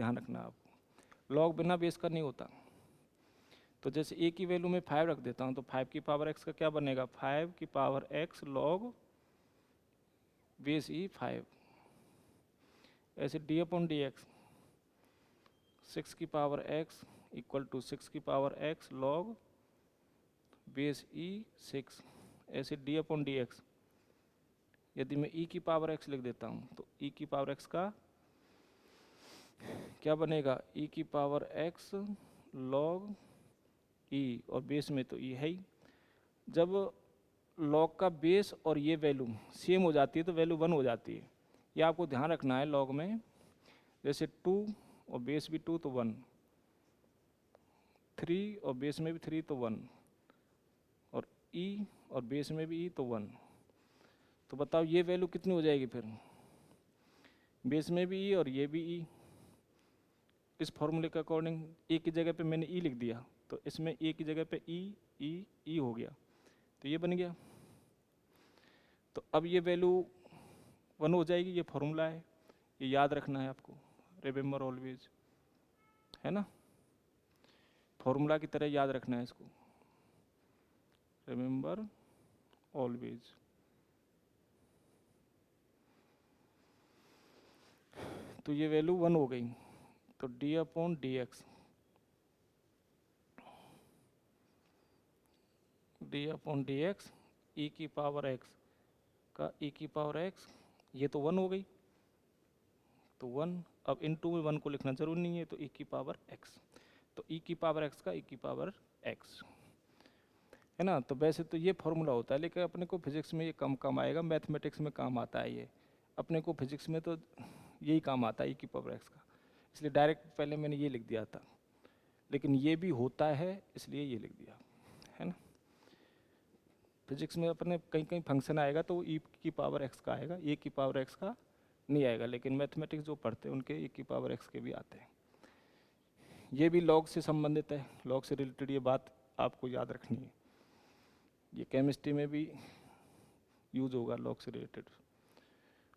ध्यान रखना आपको, लॉग बिना बेस का नहीं होता। तो जैसे ए की वैल्यू में 5 रख देता हूँ तो 5 की पावर एक्स का क्या बनेगा, 5 की पावर एक्स लॉग बेस ई 5। ऐसे डी अपॉन डी एक्स 6 की पावर एक्स इक्वल टू 6 की पावर एक्स लॉग बेस ई 6। ऐसे डी अपॉन डी एक्स यदि मैं ई की पावर एक्स लिख देता हूँ तो ई की पावर एक्स का क्या बनेगा, ई की पावर एक्स लॉग ई, और बेस में तो ई है ही। जब लॉग का बेस और ये वैल्यू सेम हो जाती है तो वैल्यू 1 हो जाती है। ये आपको ध्यान रखना है लॉग में, जैसे 2 और बेस भी 2 तो 1, 3 और बेस में भी 3 तो 1, और ई और बेस में भी ई तो 1। तो बताओ ये वैल्यू कितनी हो जाएगी फिर, बेस में भी ई और ये भी ई। इस फॉर्मूले के अकॉर्डिंग ए की जगह पे मैंने ई लिख दिया तो इसमें ए की जगह पे ई ई ई हो गया, तो ये बन गया। तो अब ये वैल्यू 1 हो जाएगी, ये फॉर्मूला है, ये याद रखना है आपको, रिमेंबर ऑलवेज, है ना, फॉर्मूला की तरह याद रखना है इसको, रिमेंबर ऑलवेज। तो ये वैल्यू 1 हो गई, तो D upon D X, D upon D X E की पावर एक्स का ई की पावर एक्स, ये तो 1 हो गई, तो 1। अब इन टू में 1 को लिखना जरूरी नहीं है, तो ई की पावर एक्स, तो ई की पावर एक्स का ई की पावर एक्स, है ना। तो वैसे तो ये फॉर्मूला होता है, लेकिन अपने को फिजिक्स में ये कम काम आएगा, मैथमेटिक्स में काम आता है ये, अपने को फिजिक्स में तो यही काम आता है ई की पावर एक्स का, इसलिए डायरेक्ट पहले मैंने ये लिख दिया था, लेकिन ये भी होता है इसलिए ये लिख दिया, है ना। फिजिक्स में अपने कहीं कहीं फंक्शन आएगा तो ई की पावर एक्स का आएगा, ए की पावर एक्स का नहीं आएगा, लेकिन मैथमेटिक्स जो पढ़ते हैं उनके ए की पावर एक्स के भी आते हैं। ये भी लॉग से संबंधित है, लॉग से रिलेटेड ये बात आपको याद रखनी है, ये केमिस्ट्री में भी यूज होगा लॉग से रिलेटेड,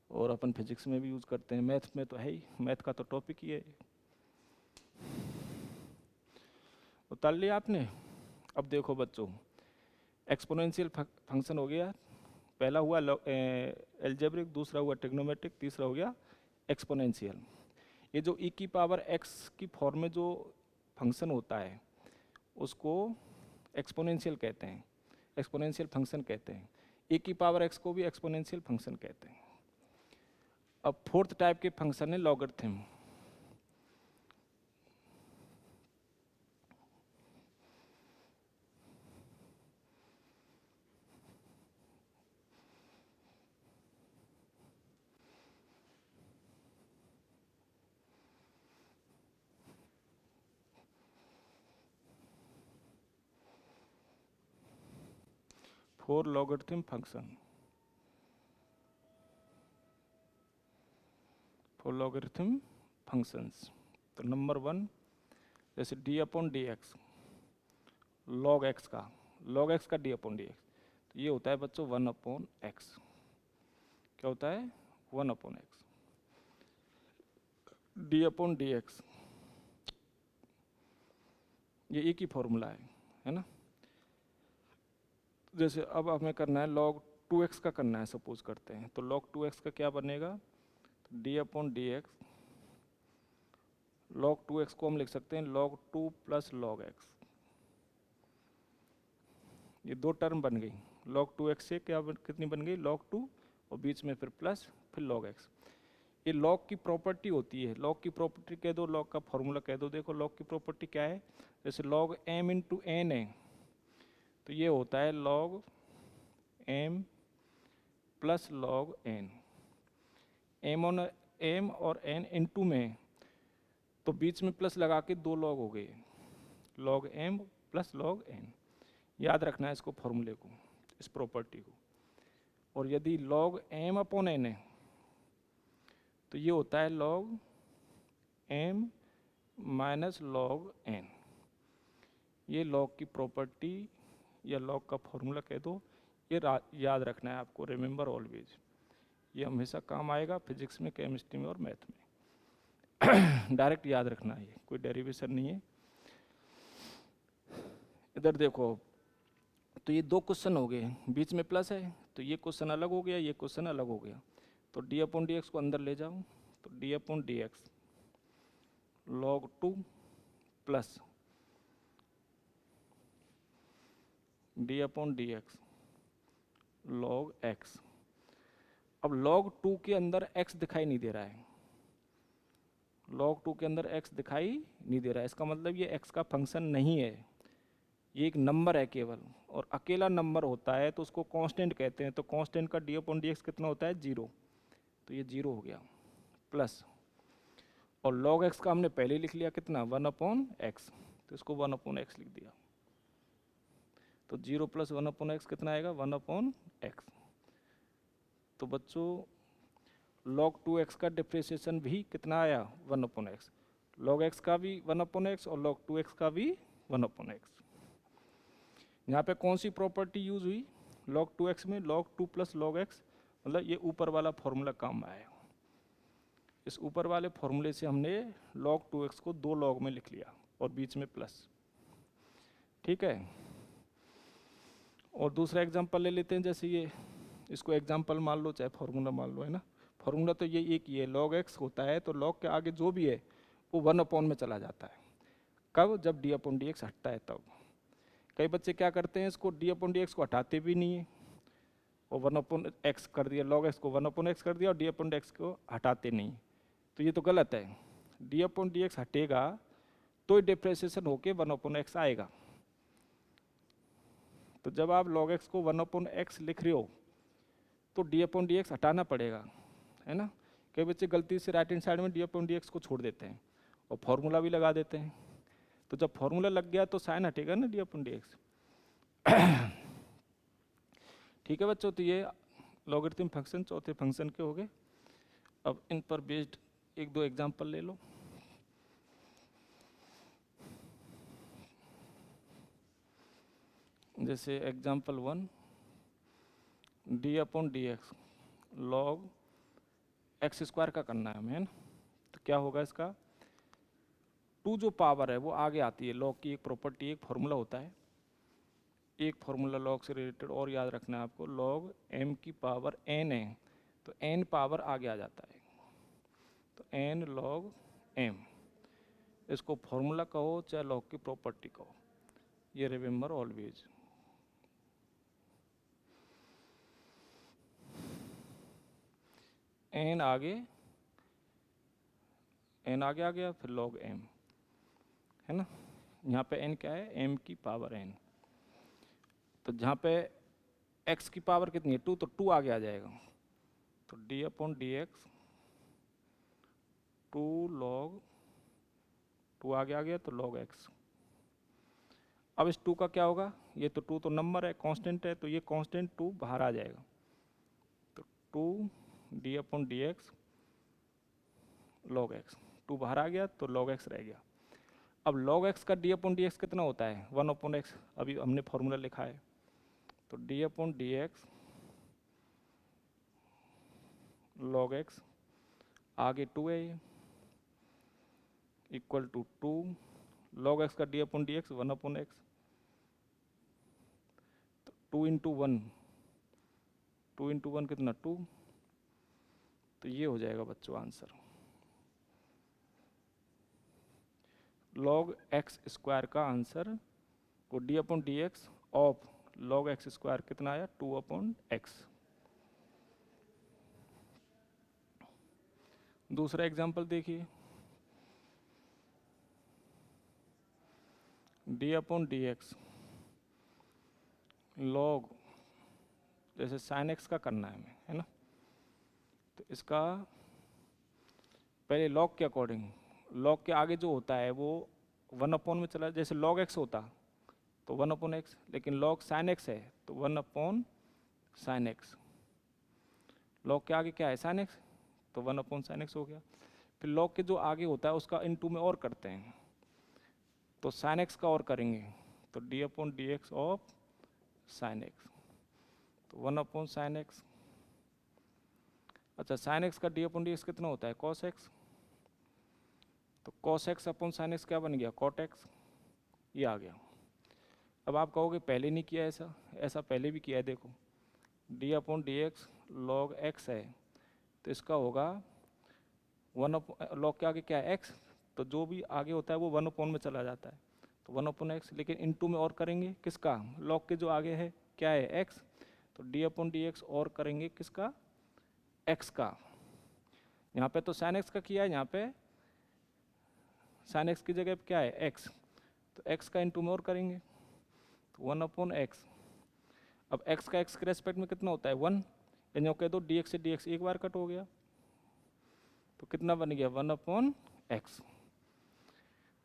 और अपन फिजिक्स में भी यूज करते हैं, मैथ में तो है ही, मैथ का तो टॉपिक ही है। उतार लिया आपने। अब देखो बच्चों, एक्सपोनेंशियल फंक्शन हो गया, पहला हुआ एल्जेब्रिक, दूसरा हुआ ट्रिग्नोमेट्रिक, तीसरा हो गया एक्सपोनेंशियल। ये जो ई की पावर एक्स की फॉर्म में जो फंक्शन होता है उसको एक्सपोनेंशियल कहते हैं, एक्सपोनेंशियल फंक्शन कहते हैं। ए की पावर एक्स को भी एक्सपोनेंशियल फंक्शन कहते हैं। अब फोर्थ टाइप के फंक्शन है logarithm. Four logarithm function, four logarithm functions. तो नंबर 1 जैसे D upon D x, log x का, लॉग एक्स का डी अपॉन डी एक्स, तो ये होता है बच्चों 1 अपॉन एक्स। क्या होता है, 1 upon x. D upon D x ये एक ही फॉर्मूला है ना। जैसे अब हमें करना है log 2x का करना है, सपोज करते हैं, तो log 2x का क्या बनेगा, तो D upon D x, log 2x को हम लिख सकते हैं log 2 प्लस log x। ये दो टर्म बन गई, log 2x से क्या कितनी बन गई, log 2, और बीच में फिर प्लस फिर log x। ये log की प्रॉपर्टी होती है, log की प्रॉपर्टी कह दो, log का फॉर्मूला कह दो। देखो log की प्रॉपर्टी क्या है, जैसे log m इंटू एन है, तो ये होता है log m plus log n। m और n इंटू में तो बीच में प्लस लगा के 2 log हो गए, log m plus log n। याद रखना है इसको, फॉर्मूले को, इस प्रॉपर्टी को। और यदि log m अपॉन n है तो ये होता है log m minus log n। ये log की प्रॉपर्टी या log का फॉर्मूला कह दो, ये याद रखना है आपको, रिमेंबर ऑलवेज। ये हमेशा काम आएगा फिजिक्स में, केमिस्ट्री में और मैथ में। डायरेक्ट याद रखना है, कोई डेरिवेशन नहीं है। इधर देखो, तो ये दो क्वेश्चन हो गए, बीच में प्लस है, तो ये क्वेश्चन अलग हो गया, ये क्वेश्चन अलग हो गया। तो डी अपॉन डी एक्स को अंदर ले जाओ, तो D upon D x log 2 plus D upon D x log x. अब log 2 के अंदर x दिखाई नहीं दे रहा है, log 2 के अंदर x दिखाई नहीं दे रहा है, इसका मतलब ये x का फंक्शन नहीं है, ये एक नंबर है केवल। और अकेला नंबर होता है तो उसको कांस्टेंट कहते हैं, तो कांस्टेंट का डी अपॉन डी एक्स कितना होता है, 0, तो ये 0 हो गया प्लस। और log x का हमने पहले लिख लिया कितना, 1 अपॉन एक्स, तो इसको 1 अपॉन एक्स लिख दिया, तो 0 प्लस 1 अपॉन एक्स कितना आएगा, 1 अपॉन एक्स। तो बच्चों log 2x का डिफ्रेंशिएशन भी कितना आया, 1 अपॉन एक्स, log x का भी 1 अपॉन एक्स और log 2x का भी 1 अपॉन एक्स। यहाँ पे कौन सी प्रॉपर्टी यूज हुई, log 2x में log 2 प्लस log x, मतलब ये ऊपर वाला फॉर्मूला काम आया। इस ऊपर वाले फॉर्मूले से हमने log 2x को 2 log में लिख लिया और बीच में प्लस, ठीक है। और दूसरा एग्जांपल ले लेते हैं, जैसे ये, इसको एग्जांपल मान लो चाहे फॉर्मूला मान लो, है ना। फॉर्मूला तो ये एक ही है, log x होता है तो log के आगे जो भी है वो 1 अपॉन में चला जाता है। कब, जब d अपॉन डी एक्स हटता है तब। कई बच्चे क्या करते हैं, इसको d अपॉन डी एक्स को हटाते भी नहीं है, और 1 अपॉन एक्स कर दिया, log x को 1 अपॉन एक्स कर दिया और d अपॉन डी एक्स को हटाते नहीं, तो ये तो गलत है। d अपॉन डी एक्स हटेगा तो डिफ्रेंशिएशन होके 1 अपॉन एक्स आएगा। तो जब आप log x को 1 अपॉन एक्स लिख रहे हो तो d अपॉन डी एक्स हटाना पड़ेगा, है ना। कई बच्चे गलती से राइट हैंड साइड में d अपॉन डी एक्स को छोड़ देते हैं और फॉर्मूला भी लगा देते हैं, तो जब फॉर्मूला लग गया तो साइन हटेगा ना d अपॉन डी एक्स। ठीक है बच्चों, तो ये लॉगरिथम फंक्शन चौथे फंक्शन के हो गए। अब इन पर बेस्ड एक दो एग्जांपल ले लो। जैसे example 1, d upon D x log x square का करना है हमें, है ना। तो क्या होगा इसका, 2 जो पावर है वो आगे आती है, लॉग की एक प्रॉपर्टी, एक फॉर्मूला होता है, एक फॉर्मूला लॉग से रिलेटेड और याद रखना है आपको, लॉग m की पावर n है तो n पावर आगे आ जाता है, तो n log m, इसको फॉर्मूला कहो चाहे लॉग की प्रॉपर्टी कहो, ये रिमेंबर ऑलवेज। n आगे आ गया, फिर log m, है ना। यहाँ पे n क्या है, m की पावर n, तो जहाँ पे x की पावर कितनी है 2, तो 2 आगे आ जाएगा, तो d upon D x 2 log 2 आगे आ गया तो log x। अब इस 2 का क्या होगा, ये तो 2 तो नंबर है, कांस्टेंट है, तो ये कांस्टेंट 2 बाहर आ जाएगा, तो 2 d upon D x log x, 2 बाहर आ गया तो log x रह गया। अब log x का d अपॉन डी एक्स कितना होता है, 1 अपॉन एक्स, अभी हमने फॉर्मूला लिखा है, तो d upon D x log x आगे 2 है ये, इक्वल टू 2 log x का d upon D x 1 upon x, तो 2 इंटू 1, 2 इंटू 1 कितना 2, तो ये हो जाएगा बच्चों आंसर। log x स्क्वायर का आंसर को d upon D x of log x square कितना आया 2 अपॉन एक्स। दूसरा एग्जांपल देखिए, d upon D x log, जैसे साइन x का करना है हमें, है ना, तो इसका पहले log के अकॉर्डिंग, log के आगे जो होता है वो 1 अपॉन में चला, जैसे log x होता तो 1 अपॉन एक्स, लेकिन log साइन x है तो 1 अपॉन साइन एक्स, log के आगे क्या है साइन x, तो 1 अपॉन साइन एक्स हो गया। फिर log के जो आगे होता है उसका इनटू में और करते हैं, तो साइन एक्स का और करेंगे, तो d upon D x of sine x, तो 1 अपॉन साइन एक्स। अच्छा, साइन एक्स का d अपॉन डी एक्स कितना होता है, कॉस एक्स, तो cos x upon sine x क्या बन गया, cot x, ये आ गया। अब आप कहोगे पहले नहीं किया ऐसा, ऐसा पहले भी किया है, देखो d upon D x log x है, तो इसका होगा 1 लॉग के आगे क्या है x, तो जो भी आगे होता है वो 1 अपॉन में चला जाता है, तो 1 अपॉन एक्स। लेकिन इनटू में और करेंगे किसका, लॉग के जो आगे है क्या है x, तो d अपॉन डी एक्स और करेंगे किसका, x का। यहाँ पे तो साइन एक्स का किया है, यहाँ पे साइन एक्स की जगह पे क्या है x, तो x का इनटू में और करेंगे तो 1 अपॉन एक्स। अब x का x के रेस्पेक्ट में कितना होता है 1, यानी कह दो dx से dx एक बार कट हो गया, तो कितना बन गया 1 अपॉन एक्स।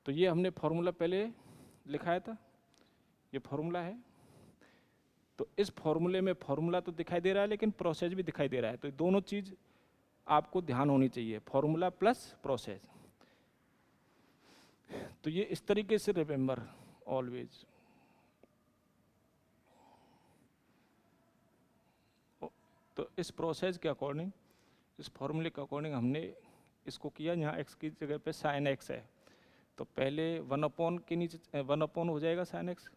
तो ये हमने फॉर्मूला पहले लिखाया था, ये फॉर्मूला है। तो इस फॉर्मूले में फॉर्मूला तो दिखाई दे रहा है लेकिन प्रोसेस भी दिखाई दे रहा है, तो दोनों चीज़ आपको ध्यान होनी चाहिए, फॉर्मूला प्लस प्रोसेस। तो ये इस तरीके से रिमेंबर ऑलवेज। तो इस प्रोसेस के अकॉर्डिंग, इस फॉर्मूले के अकॉर्डिंग हमने इसको किया, यहाँ x की जगह पे साइन x है, तो पहले 1 अपॉन के नीचे 1 अपॉन हो जाएगा साइन x,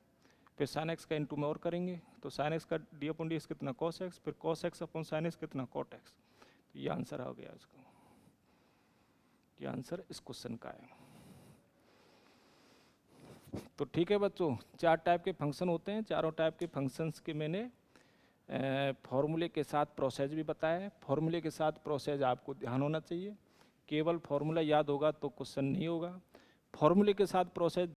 फिर साइन x का इनटू में और करेंगे, तो साइन x का d अपॉन डी एक्स कितना cos x, फिर cos x upon sine x कितना cot x। तो ये आंसर आ गया इसका, ये आंसर इस क्वेश्चन का है। तो ठीक है बच्चों, 4 टाइप के फंक्शन होते हैं, चारों टाइप के फंक्शंस के मैंने फॉर्मूले के साथ प्रोसेस भी बताया है। फॉर्मूले के साथ प्रोसेस आपको ध्यान होना चाहिए, केवल फॉर्मूला याद होगा तो क्वेश्चन नहीं होगा। फॉर्मूले के साथ प्रोसेस